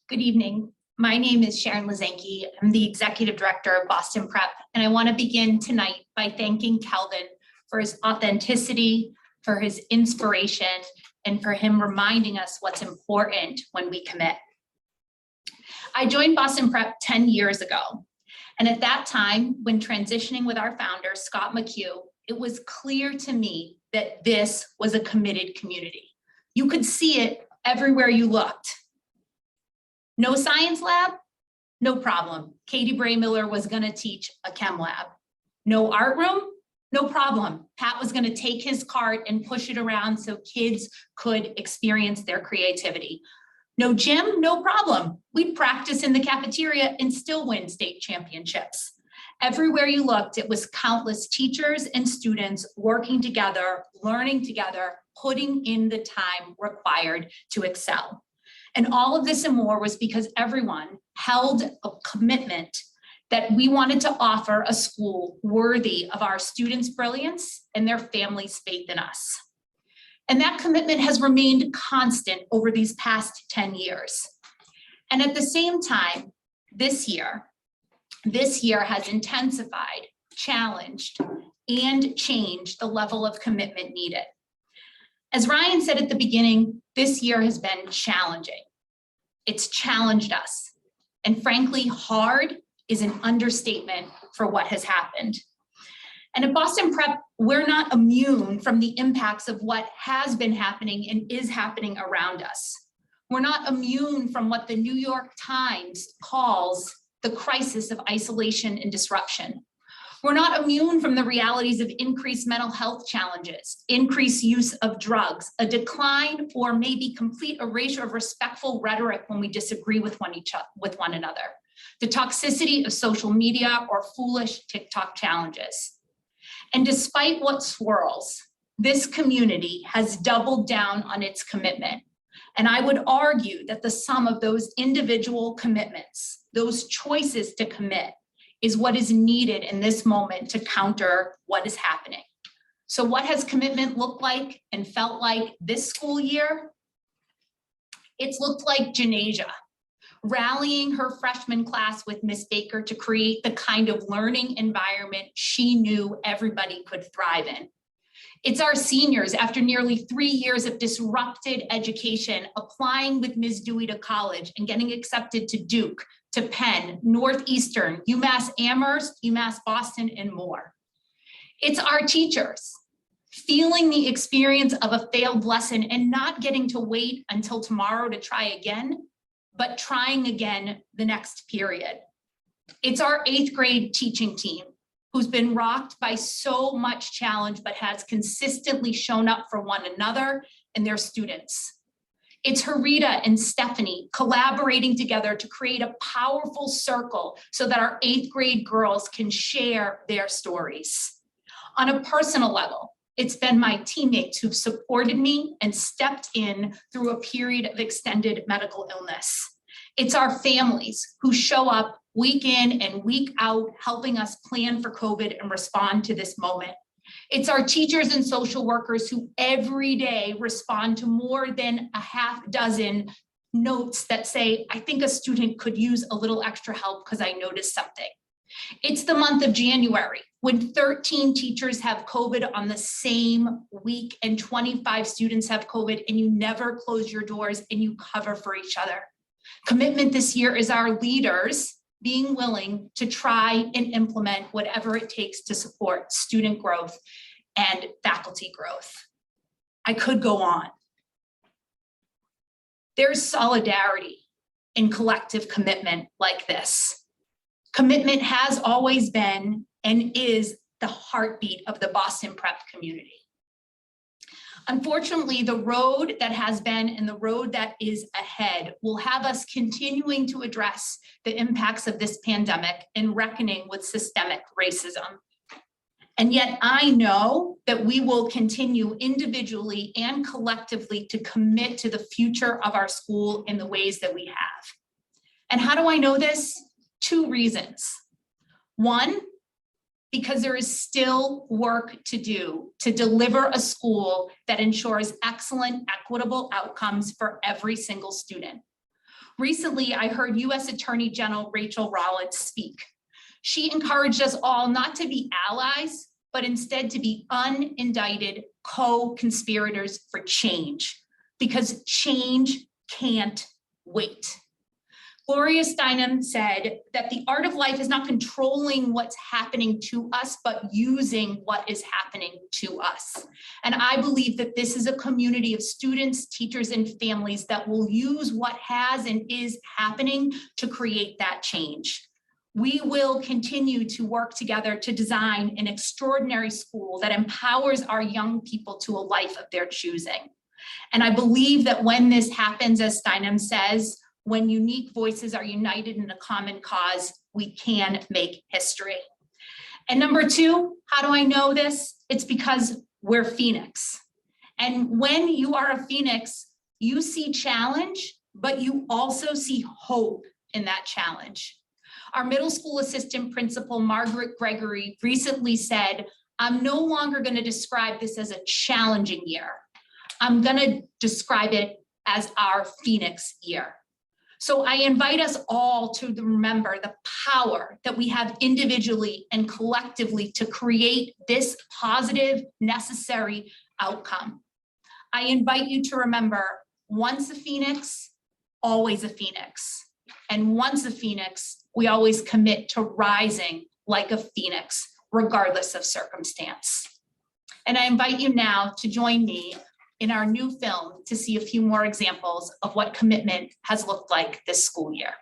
Good evening. My name is Sharon Liszanckie. I'm the Executive Director of Boston Prep, and I want to begin tonight by thanking Calvin for his authenticity, for his inspiration, and for him reminding us what's important when we commit. I joined Boston Prep 10 years ago, and at that time, when transitioning with our founder, Scott McHugh, it was clear to me that this was a committed community. You could see it everywhere you looked. No science lab? No problem. Katie Bray-Miller was gonna teach a chem lab. No art room? No problem. Pat was gonna take his cart and push it around so kids could experience their creativity. No gym? No problem. We'd practice in the cafeteria and still win state championships. Everywhere you looked, it was countless teachers and students working together, learning together, putting in the time required to excel. And all of this and more was because everyone held a commitment that we wanted to offer a school worthy of our students' brilliance and their families' faith in us. And that commitment has remained constant over these past 10 years. And at the same time, this year has intensified, challenged, and changed the level of commitment needed. As Ryan said at the beginning, this year has been challenging. It's challenged us. And frankly, hard is an understatement for what has happened. And at Boston Prep, we're not immune from the impacts of what has been happening and is happening around us. We're not immune from what the New York Times calls the crisis of isolation and disruption. We're not immune from the realities of increased mental health challenges, increased use of drugs, a decline or maybe complete erasure of respectful rhetoric when we disagree with one another, the toxicity of social media or foolish TikTok challenges. And despite what swirls, this community has doubled down on its commitment. And I would argue that the sum of those individual commitments, those choices to commit, is what is needed in this moment to counter what is happening. So what has commitment looked like and felt like this school year? It's looked like Janasia, rallying her freshman class with Miss Baker to create the kind of learning environment she knew everybody could thrive in. It's our seniors, after nearly 3 years of disrupted education, applying with Ms. Dewey to college and getting accepted to Duke, to Penn, Northeastern, UMass Amherst, UMass Boston, and more. It's our teachers feeling the experience of a failed lesson and not getting to wait until tomorrow to try again, but trying again the next period. It's our 8th grade teaching team who's been rocked by so much challenge, but has consistently shown up for one another and their students. It's Harita and Stephanie collaborating together to create a powerful circle so that our 8th grade girls can share their stories. On a personal level, it's been my teammates who've supported me and stepped in through a period of extended medical illness. It's our families who show up week in and week out, helping us plan for COVID and respond to this moment. It's our teachers and social workers who every day respond to more than a half dozen notes that say, I think a student could use a little extra help because I noticed something. It's the month of January when 13 teachers have COVID on the same week and 25 students have COVID, and you never close your doors and you cover for each other. Commitment this year is our leaders being willing to try and implement whatever it takes to support student growth and faculty growth. I could go on. There's solidarity in collective commitment like this. Commitment has always been and is the heartbeat of the Boston Prep community. Unfortunately, the road that has been and the road that is ahead will have us continuing to address the impacts of this pandemic and reckoning with systemic racism. And yet I know that we will continue individually and collectively to commit to the future of our school in the ways that we have. And how do I know this? 2 reasons. One, because there is still work to do to deliver a school that ensures excellent, equitable outcomes for every single student. Recently, I heard US Attorney General Rachel Rollins speak. She encouraged us all not to be allies, but instead to be unindicted co-conspirators for change, because change can't wait. Gloria Steinem said that the art of life is not controlling what's happening to us, but using what is happening to us. And I believe that this is a community of students, teachers, and families that will use what has and is happening to create that change. We will continue to work together to design an extraordinary school that empowers our young people to a life of their choosing. And I believe that when this happens, as Steinem says, when unique voices are united in a common cause, we can make history. And number two, how do I know this? It's because we're Phoenix. And when you are a Phoenix, you see challenge, but you also see hope in that challenge. Our middle school assistant principal, Margaret Gregory, recently said, I'm no longer going to describe this as a challenging year. I'm going to describe it as our Phoenix year. So I invite us all to remember the power that we have individually and collectively to create this positive, necessary outcome. I invite you to remember, once a Phoenix, always a Phoenix. And once a Phoenix, we always commit to rising like a Phoenix, regardless of circumstance. And I invite you now to join me in our new film to see a few more examples of what commitment has looked like this school year.